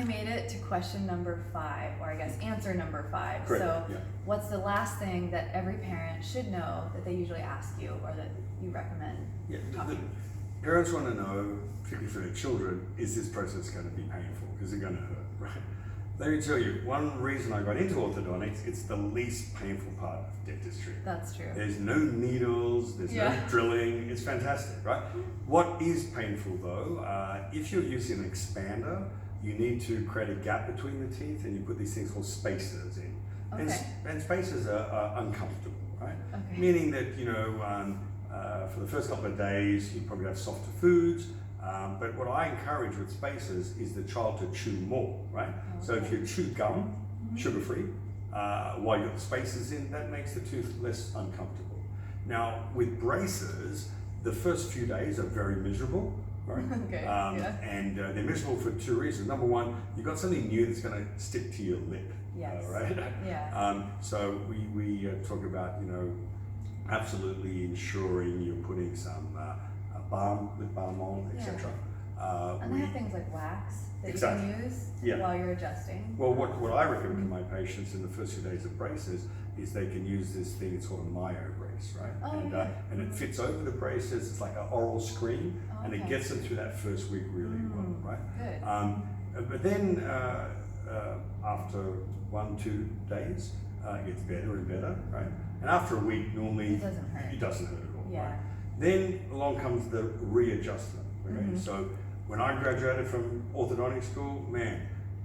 finally made it to question number 5, or I guess answer number 5. Correct, So yeah. what's the last thing that every parent should know that they usually ask you or that you recommend? Yeah, the parents want to know, particularly for their children, is this process going to be painful? Is it going to hurt, right? Let me tell you, one reason I got into orthodontics, it's the least painful part of dentistry. That's true. There's no needles, there's no drilling, it's fantastic, right? What is painful though, if you're using an expander, you need to create a gap between the teeth and you put these things called spacers in. Okay. And spacers are uncomfortable, right? Okay. Meaning that, for the first couple of days, you probably have softer foods, but what I encourage with spacers is the child to chew more, right? Okay. So if you chew gum, sugar-free, while you've got the spacers in, that makes the tooth less uncomfortable. Now, with braces, the first few days are very miserable, right? Okay, And they're miserable for 2 reasons. Number one, you've got something new that's going to stick to your lip, Yes. right? Yeah. So we talk about, absolutely ensuring you're putting some lip balm on, etc. And they have things like wax that Exactly. you can use Yeah. while you're adjusting. Well, what I recommend to my patients in the first few days of braces is they can use this thing, it's called a Myo brace, right? Oh, and, yeah. and it fits over the braces, it's like an oral screen, Oh, and it okay. gets them through that first week really well, right? Good. But then after 1-2 days, it gets better and better, right? And after a week, normally It doesn't hurt. It doesn't hurt at all, Yeah. right? Then along comes the readjustment, okay? So when I graduated from orthodontic school, man,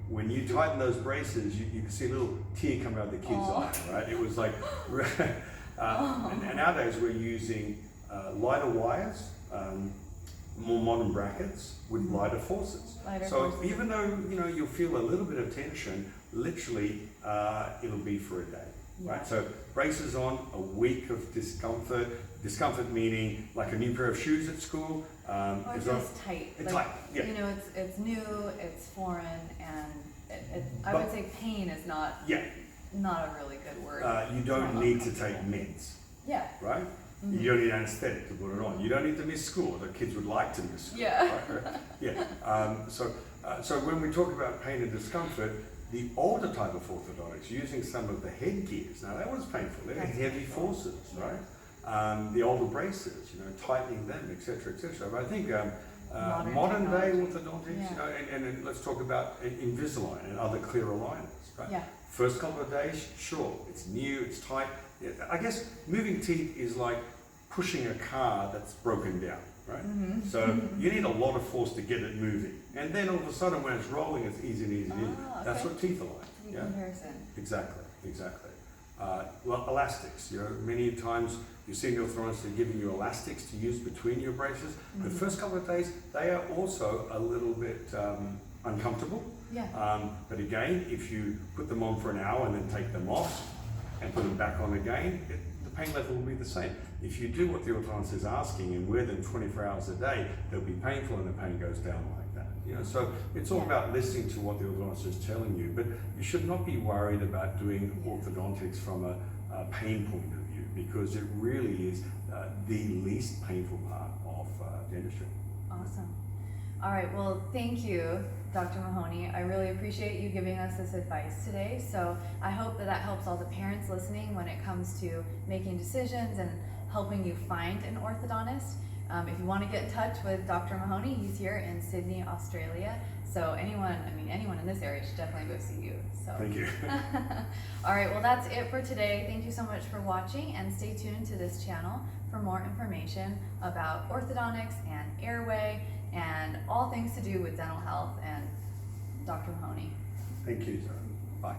when you tighten those braces, you can see a little tear come out of the kid's eye, right? It was like, and nowadays we're using lighter wires, more modern brackets with lighter forces. So even though you'll feel a little bit of tension, literally it'll be for a day, right? So braces on, a week of discomfort. Discomfort meaning like a new pair of shoes at school. Or it's just tight. It's Like, tight, yeah. It's new, it's foreign, and I would say pain is not a really good word. You It's don't not need to take uncomfortable. meds, Yeah. right? You don't need anesthetic to put it on. You don't need to miss school. The kids would like to miss school. Yeah. Right? Yeah. So when we talk about pain and discomfort, the older type of orthodontics, using some of the headgears, now that was painful. They had heavy forces, right? The older braces, tightening them, etc., etc. But I think modern day orthodontics, and then let's talk about Invisalign and other clear aligners, right? Yeah. First couple of days, sure, it's new, it's tight. I guess moving teeth is like pushing a car that's broken down, right? So you need a lot of force to get it moving. And then all of a sudden when it's rolling, it's easy and easy and easy. That's what teeth are like. Good comparison. Exactly. Well, elastics, many times you see orthodontists are giving you elastics to use between your braces. The first couple of days, they are also a little bit uncomfortable. Yeah. But again, if you put them on for an hour and then take them off and put them back on again, the pain level will be the same. If you do what the orthodontist is asking and wear them 24 hours a day, they'll be painful and the pain goes down like that. So it's all about listening to what the orthodontist is telling you, but you should not be worried about doing orthodontics from a pain point of view, because it really is the least painful part of dentistry. Awesome. All right, well, thank you, Dr. Mahoney. I really appreciate you giving us this advice today. So I hope that helps all the parents listening when it comes to making decisions and helping you find an orthodontist. If you want to get in touch with Dr. Mahoney, he's here in Sydney, Australia. So anyone in this area should definitely go see you. So. Thank you. All right, well, that's it for today. Thank you so much for watching, and stay tuned to this channel for more information about orthodontics and airway and all things to do with dental health and Dr. Mahoney. Thank you, sir. Bye.